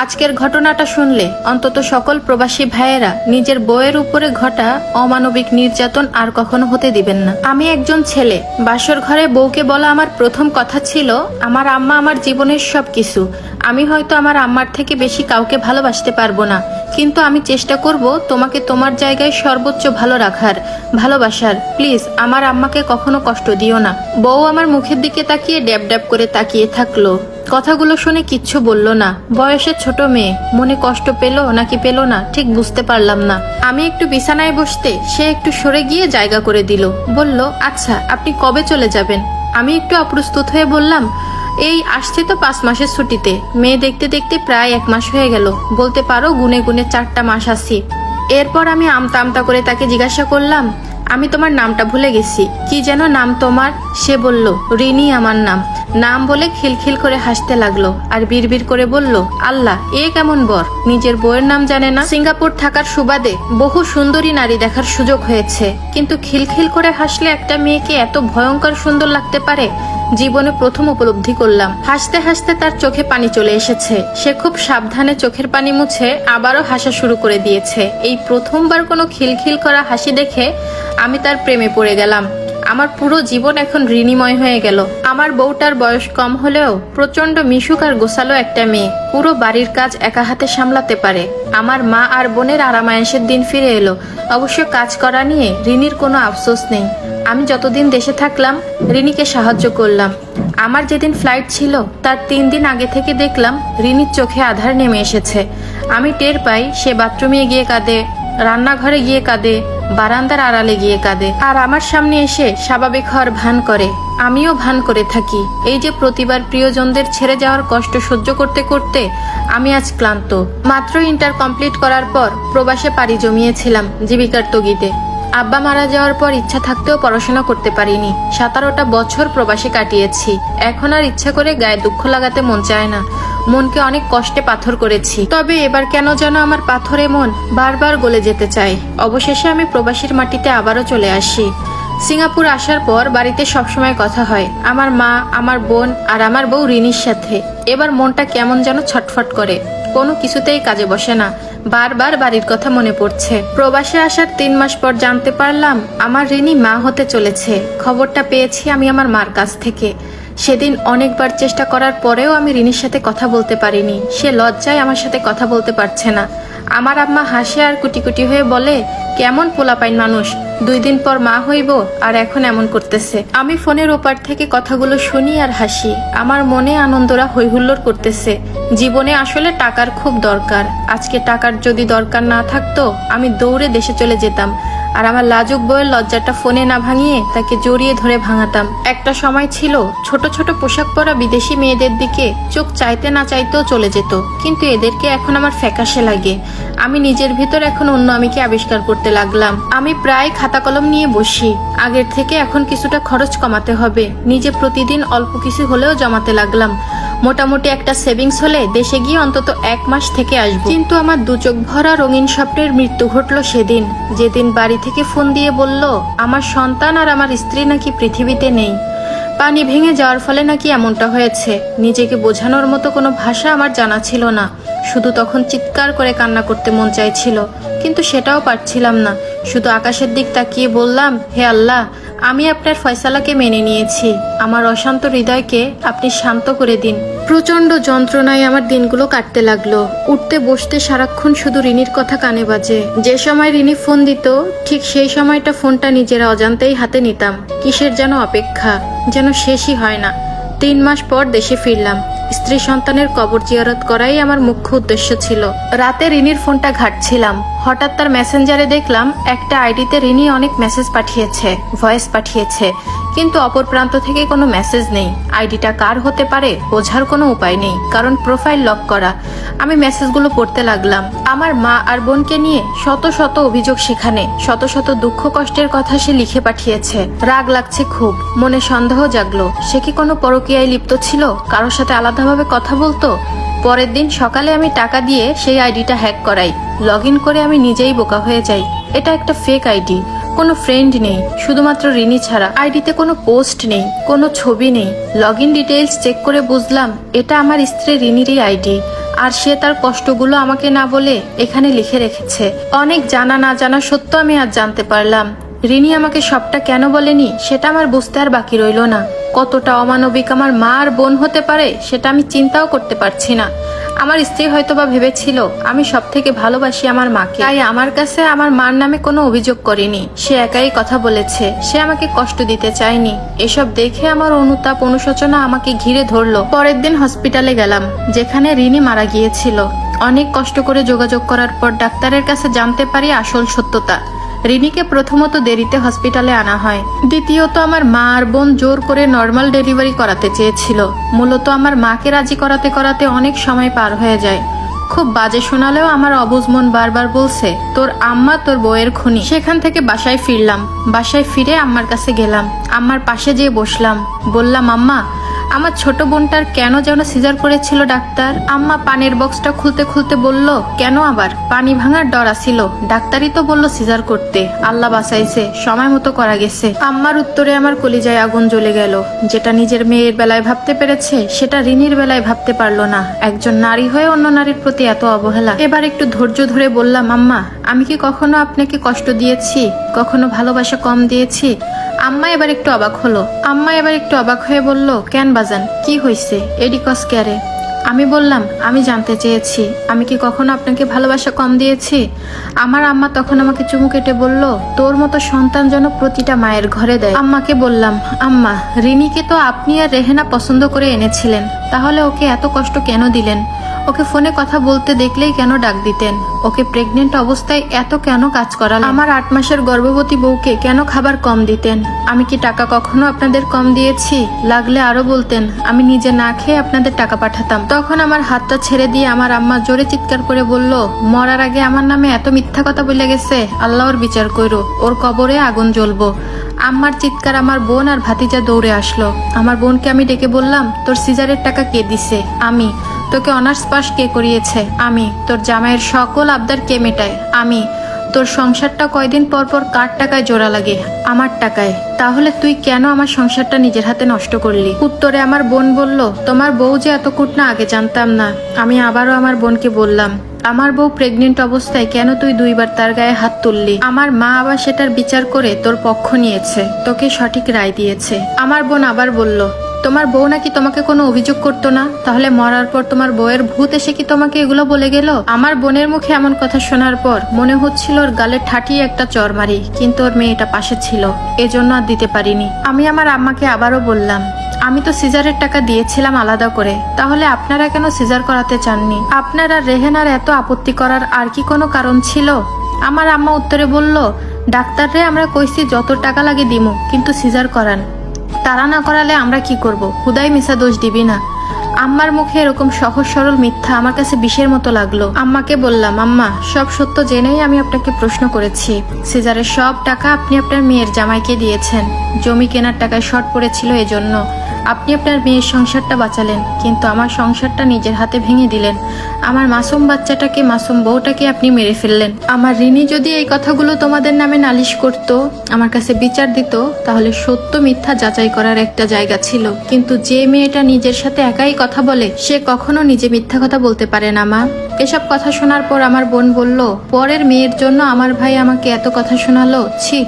আজকের ঘটনাটা শুনলে অন্তত সকল প্রবাসী ভাইয়েরা নিজের বউয়ের উপরে ঘটা অমানবিক নির্যাতন আর কখনো হতে দিবেন না। আমি একজন ছেলে, বাসর ঘরে বউকে বলা আমার প্রথম কথা ছিল, আমার আম্মা আমার জীবনের সবকিছু। আমি হয়তো আমার আম্মার থেকে বেশি কাউকে ভালোবাসতে পারবো না, কিন্তু আমি চেষ্টা করব তোমাকে তোমার জায়গায় সর্বোচ্চ ভালো রাখার, ভালোবাসার। প্লিজ আমার আম্মাকে কখনো কষ্ট দিও না। বউ আমার মুখের দিকে তাকিয়ে ড্যাব ড্যাব করে তাকিয়ে থাকলো। কথাগুলো শুনে কিচ্ছু বলল না। বয়সে ছোট মেয়ে, মনে কষ্ট পেল নাকি পেল না ঠিক বুঝতে পারলাম না। আমি একটু বিছানায় বসতে সে একটু সরে গিয়ে জায়গা করে দিল। বলল, আচ্ছা আপনি কবে চলে যাবেন? আমি একটু অপ্রস্তুত হয়ে বললাম, এই আসছে তো 5 মাসের ছুটিতে। মেয়ে দেখতে দেখতে প্রায় 1 মাস হয়ে গেল, বলতে পারো গুনে গুনে 4টা মাস আছি। এরপর আমি আমতা আমতা করে তাকে জিজ্ঞাসা করলাম, আমি তোমার নামটা ভুলে গেছি, কি যেন নাম তোমার? সে বলল, রিনি আমার নাম। নাম বলে খিলখিল করে হাসতে লাগলো আর বিড়বিড় করে বলল, আল্লাহ এ কেমন বর, নিজের বউয়ের নাম জানে না। সিঙ্গাপুর থাকার সুবাদে বহু সুন্দরী নারী দেখার সুযোগ হয়েছে, কিন্তু খিলখিল করে হাসলে একটা মেয়েকে এত ভয়ঙ্কর সুন্দর লাগতে পারে জীবনে প্রথম উপলব্ধি করলাম। হাসতে হাসতে তার চোখে পানি চলে এসেছে। সে খুব সাবধানে চোখের পানি মুছে আবারও হাসা শুরু করে দিয়েছে। এই প্রথমবার কোনো খিলখিল করা হাসি দেখে আমি তার প্রেমে পড়ে গেলাম। আমার পুরো জীবন এখন ঋণীময় হয়ে গেল। আমার বউটার বয়স কম হলেও প্রচন্ড মিশুক আর গোছালো একটা মেয়ে, পুরো বাড়ির কাজ একা হাতে সামলাতে পারে। আমার মা আর বোনের আরামায়েশের দিন ফিরে এলো। অবশ্য কাজ করা নিয়ে রিনির কোনো আফসোস নেই। আমি যতদিন দেশে থাকলাম রিনিকে সাহায্য করলাম। আমার যেদিন ফ্লাইট ছিল তার 3 দিন আগে থেকে দেখলাম রিনির চোখে আধার নেমে এসেছে। আমি টের পাই সে বাথরুমে গিয়ে কাঁদে, রান্নাঘরে গিয়ে কাঁদে, বারান্দার আড়ালে গিয়ে কাঁদে, আর আমার সামনে এসে স্বাভাবিক হওয়ার ভান করে। আমিও ভান করে থাকি। এই যে প্রতিবার প্রিয়জনদের ছেড়ে যাওয়ার কষ্ট সহ্য করতে করতে আমি আজ ক্লান্ত। মাত্র ইন্টার কমপ্লিট করার পর প্রবাসে পাড়ি জমিয়েছিলাম জীবিকার তাগিদে। আব্বা মারা যাওয়ার পর ইচ্ছা থাকতেও পড়াশোনা করতে পারিনি। 17টা বছর প্রবাসে কাটিয়েছি। এখন আর ইচ্ছা করে গায়ে দুঃখ লাগাতে মন চায় না। মনকে অনেক কষ্টে পাথর করেছি, তবে এবার কেন যেন আমার পাথরে মন বারবার গলে যেতে চায়। অবশেষে আমি প্রবাসীর মাটিতে আবারও চলে আসি। সিঙ্গাপুর আসার পর বাড়িতে সবসময় কথা হয় আমার মা, আমার বোন আর আমার বউ রিনির সাথে। এবার মনটা কেমন যেন ছটফট করে, কোনো কিছুতেই কাজে বসে না। বারবার বাড়ির কথা মনে পড়ছে। প্রবাসে আসার 3 মাস পর জানতে পারলাম আমার রিনি মা হতে চলেছে। খবরটা পেয়েছি আমি আমার মার কাছ থেকে। সেদিন অনেকবার চেষ্টা করার পরেও আমি রিনির সাথে কথা বলতে পারিনি। সে লজ্জায় আমার সাথে কথা বলতে পারছে না। আমার আম্মা হাসে আর কুটি কুটি হয়ে বলে, কেমন পোলাপাইন মানুষ, 2 দিন পর মা হইব আর এখন এমন করতেছে। আমি ফোনের ওপার থেকে কথাগুলো শুনি আর হাসি। আমার মনে আনন্দরা হৈহুল্লোড় করতেছে। জীবনে আসলে টাকার খুব দরকার। আজকে টাকার যদি দরকার না থাকতো আমি দৌড়ে দেশে চলে যেতাম, আর আমার লাজুক বউয়ের লজ্জাটা ফোনে না ভাঙিয়ে তাকে জড়িয়ে ধরে ভাঙাতাম। একটা সময় ছিল ছোট ছোট পোশাক পরা বিদেশি মেয়েদের দিকে চোখ চাইতে না চাইতেও চলে যেত, কিন্তু এদেরকে এখন আমার ফ্যাকাশে লাগে। আমি নিজের ভিতর এখন অন্য আমিকে আবিষ্কার করতে লাগলাম। আমি প্রায় খাতা কলম নিয়ে বসি। আগের থেকে এখন কিছুটা খরচ কমাতে হবে। নিজে প্রতিদিন অল্প কিছু হলেও জমাতে লাগলাম। মোটামুটি একটা সেভিংস হলে দেশে গিয়ে অন্তত 1 মাস থেকে আসবো। কিন্তু আমার 2 চোখ ভরা রঙিন স্বপ্নের মৃত্যু ঘটলো সেদিন, যেদিন বাড়ি থেকে ফোন দিয়ে বলল আমার সন্তান আর আমার স্ত্রী নাকি পৃথিবীতে নেই। পানি ভেঙে যাওয়ার ফলে নাকি এমনটা হয়েছে। নিজেকে বোঝানোর মতো কোনো ভাষা আমার জানা ছিল না। শুধু তখন চিৎকার করে কান্না করতে মন চাইছিল, কিন্তু সেটাও পারছিলাম না। শুধু আকাশের দিক তাকিয়ে বললাম, হে আল্লাহ, আমি আপনার ফয়সালাকে মেনে নিয়েছি। আমার অশান্ত হৃদয়কে আপনি শান্ত করে দিন। প্রচন্ড যন্ত্রণায় আমার দিনগুলো কাটতে লাগলো। উঠতে বসতে সারাক্ষণ শুধু রিনির কথা কানে বাজে। যে সময় রিনি ফোন দিত ঠিক সেই সময়টা ফোনটা নিজের অজান্তেই হাতে নিতাম। কিসের যেন অপেক্ষা, যেন শেষই হয় না। 3 মাস পর দেশে ফিরলাম। স্ত্রী সন্তানের কবর জিয়ারত করাই আমার মুখ্য উদ্দেশ্য ছিল। রাতে রিনির ফোনটা ঘাঁটছিলাম, হঠাৎ তার মেসেঞ্জারে দেখলাম একটা আইডিতে রিনি অনেক মেসেজ পাঠিয়েছে, ভয়েস পাঠিয়েছে, কিন্তু অপর প্রান্ত থেকে কোনো মেসেজ নেই। আইডিটা কার হতে পারে বোঝার কোনো উপায় নেই, কারণ প্রোফাইল লক করা। আমি মেসেজগুলো পড়তে লাগলাম। আমার মা আর বোনকে নিয়ে শত শত অভিযোগ, সেখানে শত শত দুঃখ কষ্টের কথা সে লিখে পাঠিয়েছে। রাগ লাগছে খুব, মনে সন্দেহ জাগলো। সে কি কোনো পরকীয়ায় লিপ্ত ছিল, কারোর সাথে আলাদাভাবে কথা বলতো? পরের দিন সকালে আমি টাকা দিয়ে সেই আইডিটা হ্যাক করাই। লগ ইন করে আমি নিজেই বোকা হয়ে যাই। এটা একটা ফেক আইডি, কোনো ফ্রেন্ড নেই, শুধুমাত্র রিনি ছাড়া। আইডিতে কোনো পোস্ট নেই, কোনো ছবি নেই। লগ ইন ডিটেইলস চেক করে বুঝলাম এটা আমার স্ত্রী রিনিরই আইডি। আর সে তার কষ্টগুলো আমাকে না বলে এখানে লিখে রেখেছে। অনেক জানা না জানা সত্য আমি আজ জানতে পারলাম। রিনি আমাকে সবটা কেন বলেনি সেটা আমার বুঝতে আর বাকি রইল না। কতটা অমানবিক আমার মা আর বোন হতে পারে সেটা আমি চিন্তাও করতে পারছি না। আমার স্ত্রী হয়তোবা ভেবেছিল আমি সব থেকে ভালোবাসি আমার মাকে, তাই আমার কাছে আমার মার নামে কোনো অভিযোগ করেনি। সে একাই কথা বলেছে, সে আমাকে কষ্ট দিতে চায়নি। এসব দেখে আমার অনুতাপ অনুশোচনা আমাকে ঘিরে ধরলো। পরের দিন হসপিটালে গেলাম, যেখানে রিনি মারা গিয়েছিল। অনেক কষ্ট করে যোগাযোগ করার পর ডাক্তারের কাছে জানতে পারি আসল সত্যতা। রিনিকে প্রথমত দেরিতে হসপিটালে আনা হয়, দ্বিতীয়ত আমার মা আর বোন জোর করে নর্মাল ডেলিভারি করাতে চেয়েছিল। মূলত আমার মাকে রাজি করাতে করাতে অনেক সময় পার হয়ে যায়। খুব বাজে শোনালেও আমার অবুঝ মন বারবার বলছে তোর আম্মা তোর বউয়ের খুনি। সেখান থেকে বাসায় ফিরলাম। বাসায় ফিরে আম্মার কাছে গেলাম, আম্মার পাশে যেয়ে বসলাম। বললাম, আম্মা, আমার ছোট বোনটার কেন যেন সিজার করেছিল ডাক্তার। আম্মা পানির বক্সটা খুলতে খুলতে বলল, কেন আবার? পানি ভাঙার ডর আছিল, ডাক্তারই তো বলল সিজার করতে। আল্লাহ বাঁচাইছে, সময় মতো করা গেছে। আম্মার উত্তরে আমার কলিজায় আগুন জ্বলে গেল। যেটা নিজের মেয়ের বেলায় ভাবতে পেরেছে সেটা রিনির বেলায় ভাবতে পারলো না। একজন নারী হয়ে অন্য নারীর প্রতি এত অবহেলা। এবার একটু ধৈর্য ধরে বললাম, আম্মা, আমি কি কখনো আপনাকে কষ্ট দিয়েছি? কখনো ভালোবাসা কম দিয়েছি? আম্মা এবার একটু অবাক হয়ে বলল, কেন বাজান, কি হয়েছে? এডিকস ক্যারে? আমি বললাম, আমি জানতে চেয়েছি আমি কি কখনো আপনাকে ভালোবাসা কম দিয়েছি? আমার আম্মা তখন আমাকে চুমু কেটে বলল, তোর মতো সন্তান যেন প্রতিটা মায়ের ঘরে দেয়। আম্মাকে বললাম, আম্মা, রিনিকে তো আপনি আর রেহেনা পছন্দ করে এনেছিলেন, তাহলে ওকে এত কষ্ট কেন দিলেন? ওকে ফোনে কথা বলতে দেখলেই কেন ডাক দিতেন? ওকে প্রেগনেন্ট অবস্থায় এত কেন কাজ করালেন? আমার 8 মাসের গর্ভবতী বউকে কেন খাবার কম দিতেন? আমি কি টাকা কখনো আপনাদের কম দিয়েছি? লাগলে আরো বলতেন, আমি নিজে না খেয়ে আপনাদের টাকা পাঠাতাম। তখন আমার হাতটা ছেড়ে দিয়ে আমার আম্মা জোরে চিৎকার করে বলল, মরার আগে আমার নামে এত মিথ্যা কথা বলে গেছে, আল্লাহর বিচার কইরো, ওর কবরে আগুন জ্বলবো। আম্মার চিৎকার আমার বোন আর ভাতিজা দৌড়ে আসলো। আমার বোনকে আমি ডেকে বললাম, তোর সিজারের টাকা কে দিছে? আমি। তোকে অনার্স পাস কে করিয়েছে? আমি। তোর জামাইয়ের সকল আবদার কে মেটায়? আমি। তোর সংসারটা কয়দিন পর পর কার টাকায় জোড়া লাগে? আমার টাকায়। তাহলে তুই কেন আমার সংসারটা নিজের হাতে নষ্ট করলি? উত্তরে আমার বোন বলল, তোমার বউ যে এত কুটনা আগে জানতাম না। আমি আবারও আমার বোনকে বললাম, আমার বউ প্রেগনেন্ট অবস্থায় কেন তুই 2 বার তার গায়ে হাত তুললি? আমার মা আবার সেটার বিচার করে তোর পক্ষ নিয়েছে, তোকে সঠিক রায় দিয়েছে। আমার বোন আবার বলল, তোমার বউ নাকি তোমাকে কোনো অভিযোগ করতো না, তাহলে মরার পর তোমার বউয়ের ভূত এসে কি তোমাকে এগুলো বলে গেল? আমার বোনের মুখে এমন কথা শোনার পর মনে হচ্ছিল ওর গালে ঠাটিয়ে একটা চর মারি, কিন্তু ওর মেয়েটা পাশে ছিল, এজন্য আর দিতে পারিনি। আমি আমার আম্মাকে আবারও বললাম, আমি তো সিজারের টাকা দিয়েছিলাম আলাদা করে, তাহলে আপনারা কেন সিজার করাতে চাননি? আপনারা রেহেনার এত আপত্তি করার আর কি কোনো কারণ ছিল? আমার আম্মা উত্তরে বলল, ডাক্তাররে আমরা কইছি যত টাকা লাগে দিমু, কিন্তু সিজার করান। তারা না করালে আমরা কি করব? খুদাই মিশা দোষ দিবি না। আম্মার মুখে এরকম সহজ সরল মিথ্যা আমার কাছে বিষের মতো লাগলো। আম্মাকে বললাম, আম্মা, সব সত্য জেনেই আমি আপনাকে প্রশ্ন করেছি। সিজারের সব টাকা আপনি আপনার মেয়ের জামাইকে দিয়েছেন। জমি কেনার টাকায় শর্ট পড়েছিল, এজন্য আপনি আপনার মেয়ের সংসারটা বাঁচালেন, কিন্তু আমার সংসারটা নিজের হাতে ভেঙে দিলেন। আমার মাসুম বাচ্চাটাকে, মাসুম বউটাকে আপনি মেরে ফেললেন। আমার রিনি যদি এই কথাগুলো তোমাদের নামে নালিশ করত, আমার কাছে বিচার দিত, তাহলে সত্য মিথ্যা যাচাই করার একটা জায়গা ছিল। কিন্তু যে মেয়েটা নিজের সাথে একাই কথা বলে, সে কখনো নিজে মিথ্যা কথা বলতে পারে না। মা, এসব কথা শোনার পর আমার বোন বলল, পরের মেয়ের জন্য আমার ভাই আমাকে এত কথা শোনালো, ছি,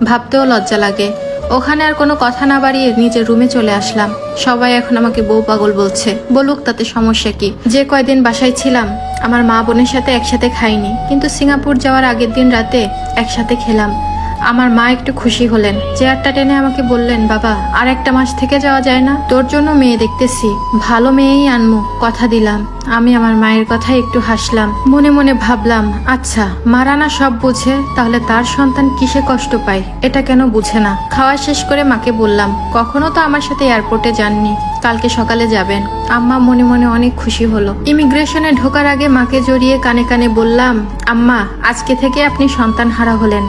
ভাবতেও লজ্জা লাগে। ওখানে আর কোনো কথা না বাড়িয়ে নিজের রুমে চলে আসলাম। সবাই এখন আমাকে বউ পাগল বলছে, বলুক, তাতে সমস্যা কি? যে কয়দিন বাসায় ছিলাম আমার মা বোনের সাথে একসাথে খাইনি, কিন্তু সিঙ্গাপুর যাওয়ার আগের দিন রাতে একসাথে খেলাম। আমার মা একটু খুশি হলেন, চেয়ারটা টেনে আমাকে বললেন, বাবা, আর একটা মাস থেকে যাওয়া যায় না? তোর জন্য মেয়ে দেখতেছি, ভালো মেয়েই আনমু, কথা দিলাম। আমি আমার মায়ের কথায় একটু হাসলাম, মনে মনে ভাবলাম, আচ্ছা, মারা না সব বুঝে, তাহলে তার সন্তান কিসে কষ্ট পায় এটা কেন বুঝে না? খাওয়া শেষ করে মাকে বললাম, কখনো তো আমার সাথে এয়ারপোর্টে যাননি, কালকে সকালে যাবেন। আম্মা মনে মনে অনেক খুশি হলো। ইমিগ্রেশনে ঢোকার আগে মাকে জড়িয়ে কানে কানে বললাম, আম্মা, আজকে থেকে আপনি সন্তান হারা হলেন,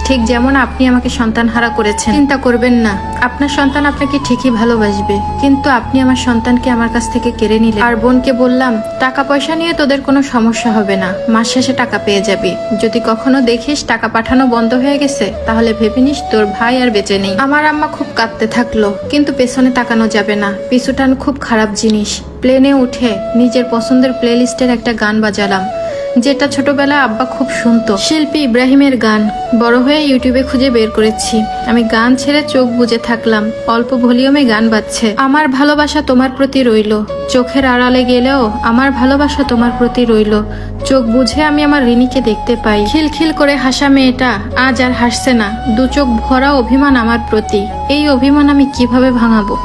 ঠিক যেমন আপনি আমাকে সন্তান হারা করেছেন। চিন্তা করবেন না, আপনার সন্তান আপনাকে ঠিকই ভালোবাসবে, কিন্তু আপনি আমার সন্তানকে আমার কাছ থেকে কেড়ে নিলেন। আর বোনকে বললাম, টাকা পয়সা নিয়ে তোদের কোনো সমস্যা হবে না, মাস শেষে টাকা পেয়ে যাবি। যদি কখনো দেখিস টাকা পাঠানো বন্ধ হয়ে গেছে তাহলে ভেবে নিস তোর ভাই আর বেঁচে নেই। আমার আম্মা খুব কাঁদতে থাকলো, কিন্তু পেছনে তাকানো যাবে না, পিছুটান খুব খারাপ জিনিস। প্লেনে উঠে নিজের পছন্দের প্লেলিস্টের একটা গান বাজালাম, যেটা ছোটবেলায় আব্বা খুব শুনতো, শিল্পী ইব্রাহিমের গান। বড় হয়ে ইউটিউবে খুঁজে বের করেছি। আমি গান ছেড়ে চোখ বুজে থাকলাম, অল্প ভলিউমে গান বাজছে। আমার ভালোবাসা তোমার প্রতি রইল, চোখের আড়ালে গেলেও আমার ভালোবাসা তোমার প্রতি রইল। চোখ বুঝে আমি আমার রিনিকে দেখতে পাই। খিলখিল করে হাসা মেয়েটা আজ আর হাসছে না, দু চোখ ভরা অভিমান আমার প্রতি। এই অভিমান আমি কিভাবে ভাঙাবো?